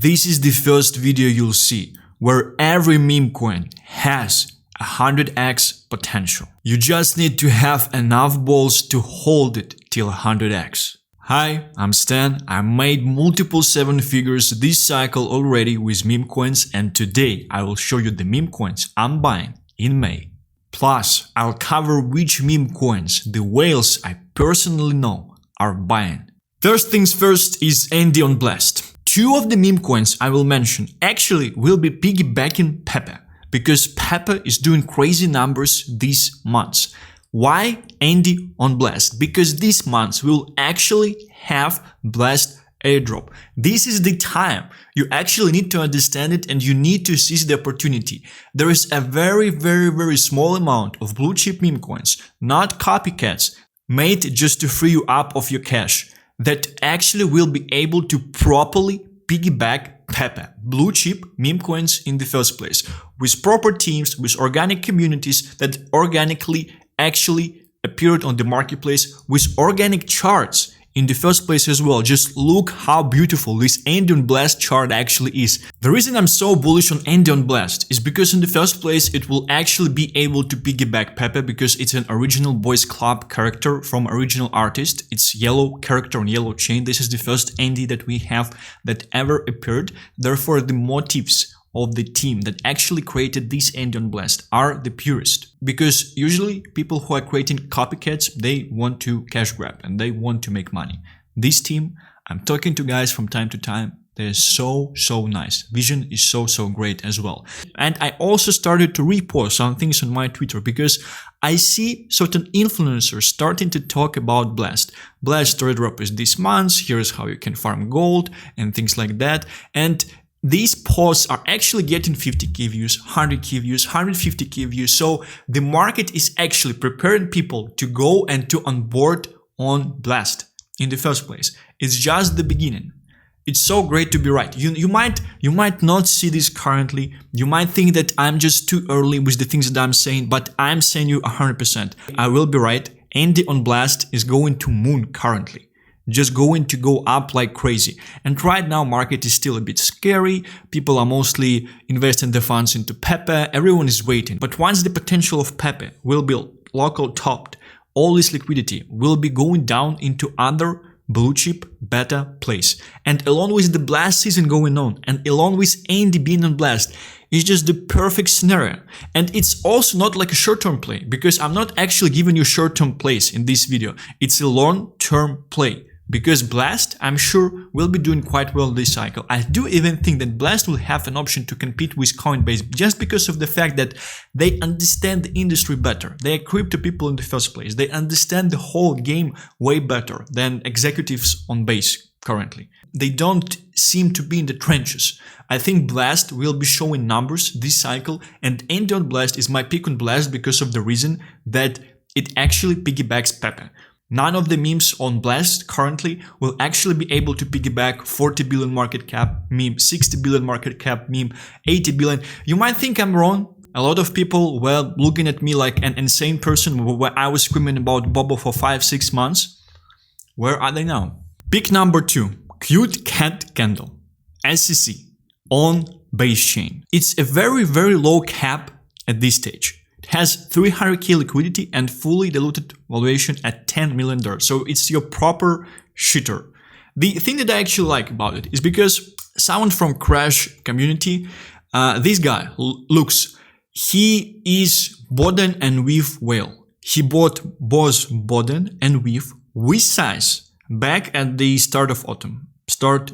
This is the first video you'll see where every meme coin has 100x potential. You just need to have enough balls to hold it till 100x. Hi, I'm Stan. I made multiple 7 figures this cycle already with meme coins, and today I will show you the meme coins I'm buying in May. Plus, I'll cover which meme coins the whales I personally know are buying. First things first is Andy on Blast. 2 of the meme coins I will mention actually will be piggybacking Pepe, because Pepe is doing crazy numbers these months. Why Andy on Blast? Because this month we'll actually have Blast airdrop. This is the time. You actually need to understand it and you need to seize the opportunity. There is a very small amount of blue chip meme coins, not copycats, made just to free you up of your cash, that actually will be able to properly piggyback Pepe, blue chip meme coins in the first place, with proper teams, with organic communities that organically actually appeared on the marketplace, with organic charts in the first place as well. Just look how beautiful this Andy on Blast chart actually is. The reason I'm so bullish on Andy on Blast is because in the first place it will actually be able to piggyback Pepe, because it's an original boys club character from original artist. It's yellow character on yellow chain. This is the first Andy that we have that ever appeared. Therefore the motifs of the team that actually created this Andy on Blast are the purest, because usually people who are creating copycats, they want to cash grab and they want to make money. This team, I'm talking to guys from time to time, they're so nice. Vision is so great as well. And I also started to repost some things on my Twitter, because I see certain influencers starting to talk about Blast. Blast airdrop is this month, here's how you can farm gold and things like that. And these posts are actually getting 50k views, 100k views, 150k views. So the market is actually preparing people to go and to onboard on Blast in the first place. It's just the beginning. It's so great to be right. You might not see this currently. You might think that I'm just too early with the things that I'm saying, but I'm saying you 100%. I will be right. Andy on Blast is going to moon currently. Just going to go up like crazy. And right now market is still a bit scary. People are mostly investing their funds into Pepe. Everyone is waiting. But once the potential of Pepe will be local topped, all this liquidity will be going down into other blue chip beta plays. And along with the Blast season going on, and along with Andy being on Blast, it's just the perfect scenario. And it's also not like a short-term play, because I'm not actually giving you short-term plays in this video. It's a long-term play. Because Blast, I'm sure, will be doing quite well this cycle. I do even think that Blast will have an option to compete with Coinbase, just because of the fact that they understand the industry better. They are crypto people in the first place. They understand the whole game way better than executives on Base currently. They don't seem to be in the trenches. I think Blast will be showing numbers this cycle, and Andy on Blast is my pick on Blast because of the reason that it actually piggybacks Pepe. None of the memes on Blast currently will actually be able to piggyback 40 billion market cap meme, 60 billion market cap meme, 80 billion. You might think I'm wrong. A lot of people were looking at me like an insane person where I was screaming about Bobo for 5-6 months. Where are they now? Pick number 2, Cute Cat Candle, SEC on Base chain. It's a very low cap at this stage. Has 300k liquidity and fully diluted valuation at $10 million. So it's your proper shitter. The thing that I actually like about it is because someone from Crash community, this guy looks, he is Boden and Weave whale. He bought both Boden and Weave with size back at the start of autumn.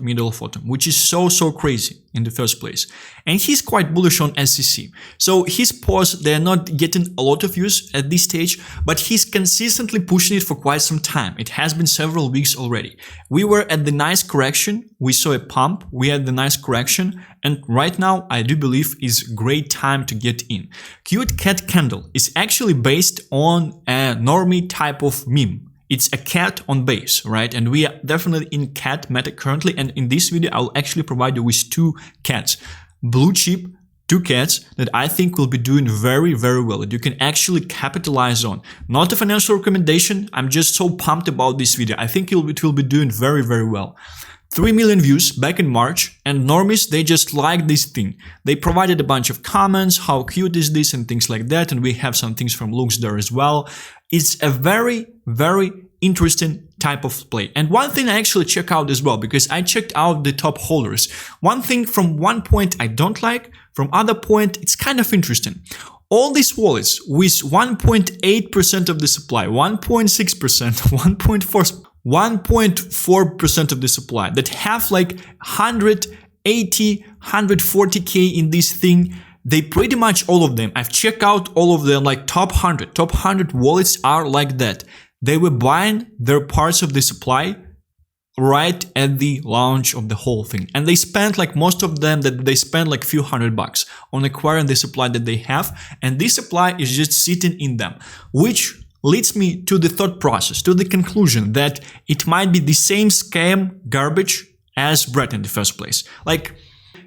Middle of autumn, which is so crazy in the first place. And he's quite bullish on SEC. So his posts, they're not getting a lot of views at this stage, but he's consistently pushing it for quite some time. It has been several weeks already. We were at the nice correction. We saw a pump. We had the nice correction. And right now, I do believe is a great time to get in. Cute Cat Candle is actually based on a normie type of meme. It's a cat on Base, right? And we are definitely in cat meta currently. And in this video, I'll actually provide you with 2 cats. Blue chip, 2 cats that I think will be doing very well, that you can actually capitalize on. Not a financial recommendation. I'm just so pumped about this video. I think it will be doing very well. 3 million views back in March, and normies, they just liked this thing. They provided a bunch of comments, how cute is this and things like that, and we have some things from Lux there as well. It's a very, very interesting type of play. And one thing I actually check out as well, because I checked out the top holders. One thing from one point I don't like, from other point it's kind of interesting. All these wallets with 1.8% of the supply, 1.6%, 1.4% of the supply that have like 180, 140k in this thing, they pretty much all of them, I've checked out all of them, like top 100 wallets are like that. They were buying their parts of the supply right at the launch of the whole thing. And they spent like most of them that they spent like few $100 on acquiring the supply that they have. And this supply is just sitting in them, which leads me to the thought process, to the conclusion that it might be the same scam garbage as Brett in the first place. Like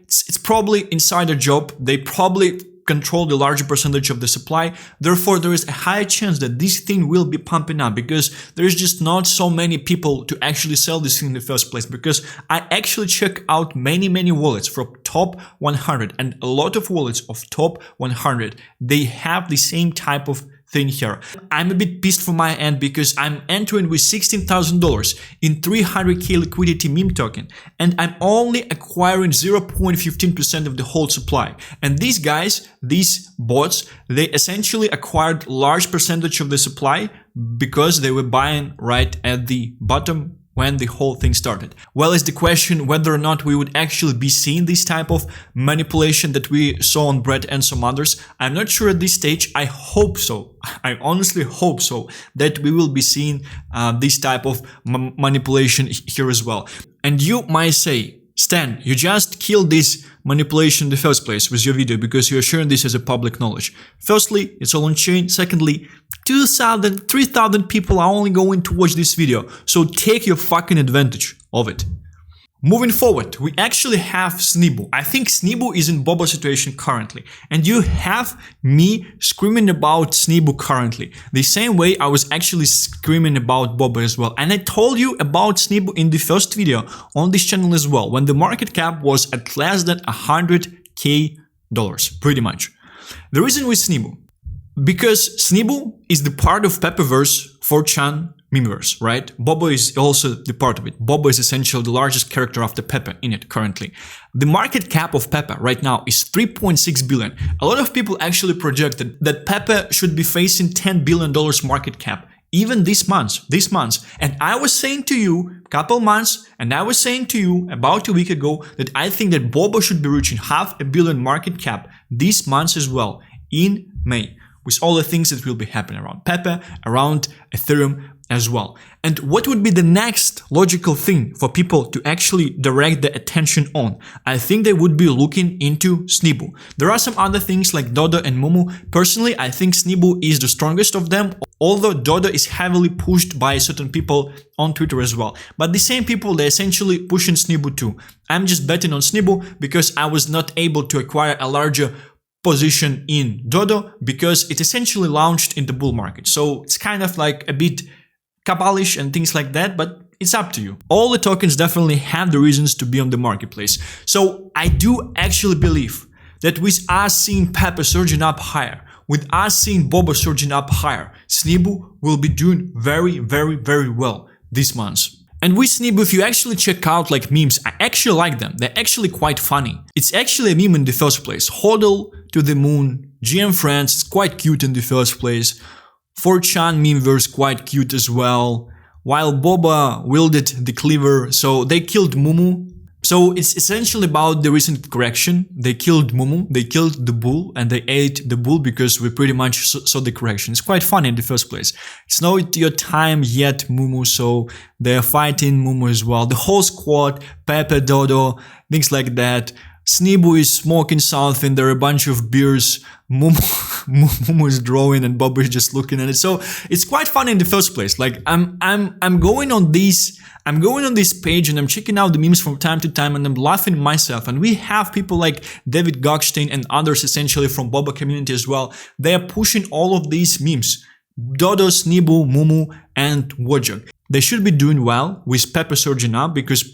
it's probably insider job. They probably control the larger percentage of the supply. Therefore, there is a high chance that this thing will be pumping up because there's just not so many people to actually sell this thing in the first place. Because I actually check out many wallets from top 100, and a lot of wallets of top 100, they have the same type of thing here. I'm a bit pissed from my end because I'm entering with $16,000 in 300k liquidity meme token, and I'm only acquiring 0.15% of the whole supply. And these guys, these bots, they essentially acquired large percentage of the supply because they were buying right at the bottom when the whole thing started. Well, it's the question whether or not we would actually be seeing this type of manipulation that we saw on Brett and some others. I'm not sure at this stage. I hope so. I honestly hope so that we will be seeing this type of manipulation here as well. And you might say, Stan, you just killed this manipulation in the first place with your video because you're sharing this as a public knowledge. Firstly, it's all on chain. Secondly, 2,000, 3,000 people are only going to watch this video. So take your fucking advantage of it. Moving forward, we actually have Snibu. I think Snibu is in Bobo situation currently. And you have me screaming about Snibu currently. The same way I was actually screaming about Bobo as well. And I told you about Snibu in the first video on this channel as well, when the market cap was at less than $100k, pretty much. The reason with Snibu, because Snibu is the part of Pepeverse 4chan Memeverse, right? Bobo is also the part of it. Bobo is essentially the largest character after Pepe in it currently. The market cap of Pepe right now is 3.6 billion. A lot of people actually projected that Pepe should be facing $10 billion market cap even this month. And I was saying to you a couple months, and I was saying to you about a week ago that I think that Bobo should be reaching $500 million market cap this month as well in May, with all the things that will be happening around Pepe, around Ethereum as well. And what would be the next logical thing for people to actually direct their attention on? I think they would be looking into Snibu. There are some other things like Dodo and Mumu. Personally, I think Snibu is the strongest of them, although Dodo is heavily pushed by certain people on Twitter as well. But the same people, they're essentially pushing Snibu too. I'm just betting on Snibu because I was not able to acquire a larger position in Dodo because it essentially launched in the bull market. So it's kind of like a bit Kabbalish and things like that, but it's up to you. All the tokens definitely have the reasons to be on the marketplace. So I do actually believe that with us seeing Pepe surging up higher, with us seeing Bobo surging up higher, Snibu will be doing very well this month. And with Snibu, if you actually check out like memes, I actually like them. They're actually quite funny. It's actually a meme in the first place. Hodl to the moon, GM friends, it's quite cute in the first place. 4chan Memeverse quite cute as well. While Boba wielded the cleaver, so they killed Mumu. So it's essentially about the recent correction. They killed Mumu, they killed the bull, and they ate the bull because we pretty much saw the correction. It's quite funny in the first place. It's not your time yet, Mumu, so they're fighting Mumu as well. The whole squad, Pepe, Dodo, things like that. Snibu is smoking something, there are a bunch of beers, Mumu is drawing and Bobo is just looking at it. So it's quite fun in the first place. Like I'm going on this page and I'm checking out the memes from time to time and I'm laughing myself. And we have people like David Goldstein and others essentially from Bobo community as well. They are pushing all of these memes. Dodo, Snibu, Mumu and Wojak. They should be doing well with Pepe surging up because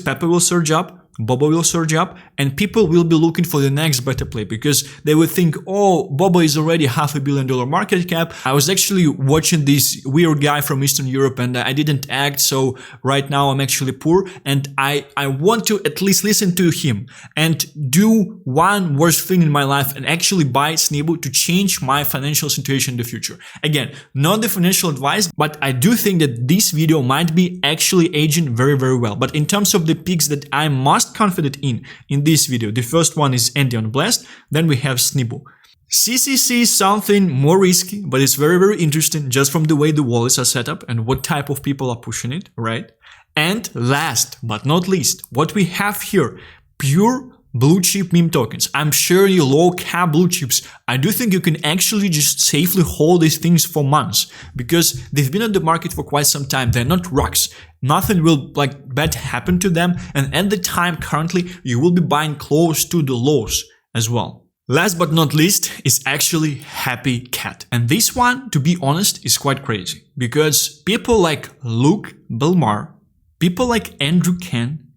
Pepe will surge up, Bobo will surge up, and people will be looking for the next better play because they will think, oh, Bobo is already $500 million market cap. I was actually watching this weird guy from Eastern Europe and I didn't act, so right now I'm actually poor and I want to at least listen to him and do one worst thing in my life and actually buy Snibo to change my financial situation in the future. Again, not the financial advice, but I do think that this video might be actually aging very, very well. But in terms of the picks that I must confident in this video, the first one is Andy on Blast, then we have Snibo. CCC is something more risky, but it's very, very interesting just from the way the wallets are set up and what type of people are pushing it, right? And last but not least, what we have here, pure blue chip meme tokens. I'm sure you low cap blue chips, I do think you can actually just safely hold these things for months because they've been on the market for quite some time. They're not rocks. Nothing will bad happen to them. And at the time currently, you will be buying close to the lows as well. Last but not least is actually Happy Cat. And this one, to be honest, is quite crazy because people like Luke Belmar, people like Andrew Ken,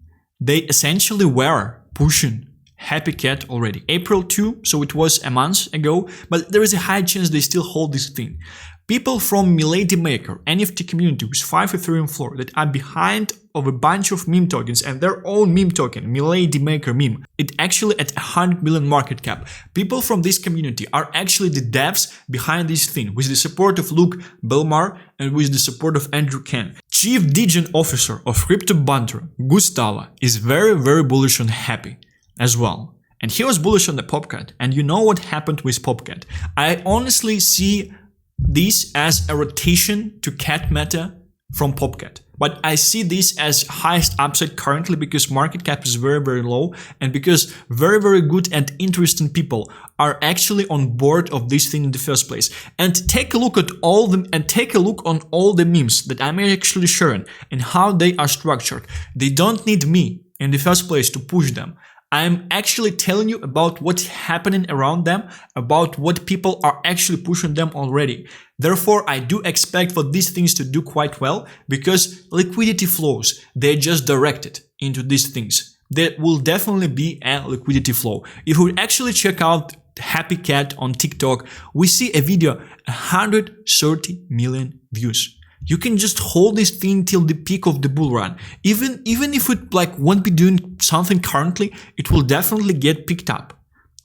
they essentially were pushing Happy Cat already. April 2, so it was a month ago, but there is a high chance they still hold this thing. People from Milady Maker, NFT community with 5 Ethereum floor that are behind of a bunch of meme tokens and their own meme token, Milady Maker meme, it actually at 100 million market cap. People from this community are actually the devs behind this thing with the support of Luke Belmar and with the support of Andrew Ken. Chief Degen Officer of Crypto Banter, Gustavo, is very, very bullish on Happy as well. And he was bullish on the Popcat. And you know what happened with Popcat. I honestly see this as a rotation to cat meta from Popcat. But I see this as highest upside currently because market cap is very, very low and because very, very good and interesting people are actually on board of this thing in the first place. And take a look at all them and take a look on all the memes that I'm actually sharing and how they are structured. They don't need me in the first place to push them. I'm actually telling you about what's happening around them, about what people are actually pushing them already. Therefore, I do expect for these things to do quite well because liquidity flows, they're just directed into these things. There will definitely be a liquidity flow. If we actually check out Happy Cat on TikTok, we see a video, 130 million views. You can just hold this thing till the peak of the bull run. Even if it won't be doing something currently, it will definitely get picked up.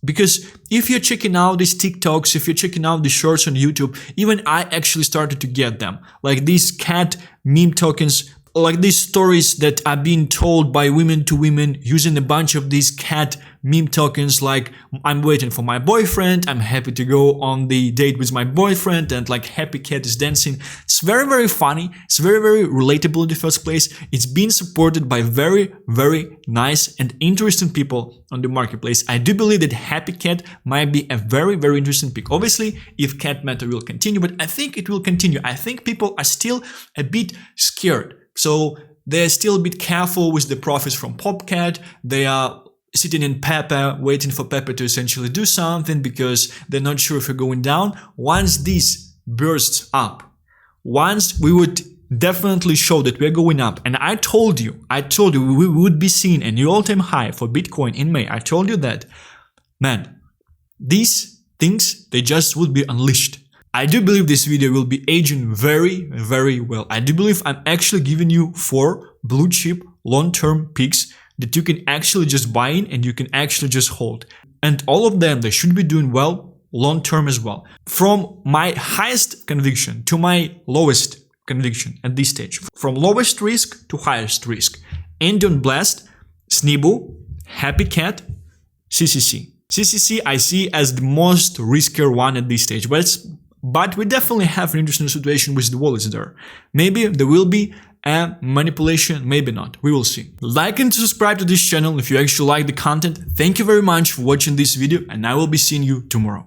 Because if you're checking out these TikToks, if you're checking out the shorts on YouTube, even I actually started to get them. Like these cat meme tokens, like these stories that are being told by women to women using a bunch of these cat meme tokens like I'm waiting for my boyfriend, I'm happy to go on the date with my boyfriend, and like Happy Cat is dancing. It's very, very funny. It's very, very relatable in the first place. It's being supported by very, very nice and interesting people on the marketplace. I do believe that Happy Cat might be a very, very interesting pick. Obviously, if cat meta will continue, but I think it will continue. I think people are still a bit scared. So they're still a bit careful with the profits from Popcat. They are sitting in Pepe, waiting for Pepe to essentially do something because they're not sure if we're going down. Once this bursts up, once we would definitely show that we're going up. And I told you we would be seeing a new all-time high for Bitcoin in May. I told you that, man, these things, they just would be unleashed. I do believe this video will be aging very, very well. I do believe I'm actually giving you 4 blue chip long-term picks that you can actually just buy in and you can actually just hold. And all of them, they should be doing well long-term as well. From my highest conviction to my lowest conviction at this stage. From lowest risk to highest risk. Andy on Blast, Snibo, Happy Cat, CCC. CCC I see as the most riskier one at this stage. But we definitely have an interesting situation with the wallets there. Maybe there will be a manipulation, maybe not. We will see. Like and subscribe to this channel if you actually like the content. Thank you very much for watching this video and I will be seeing you tomorrow.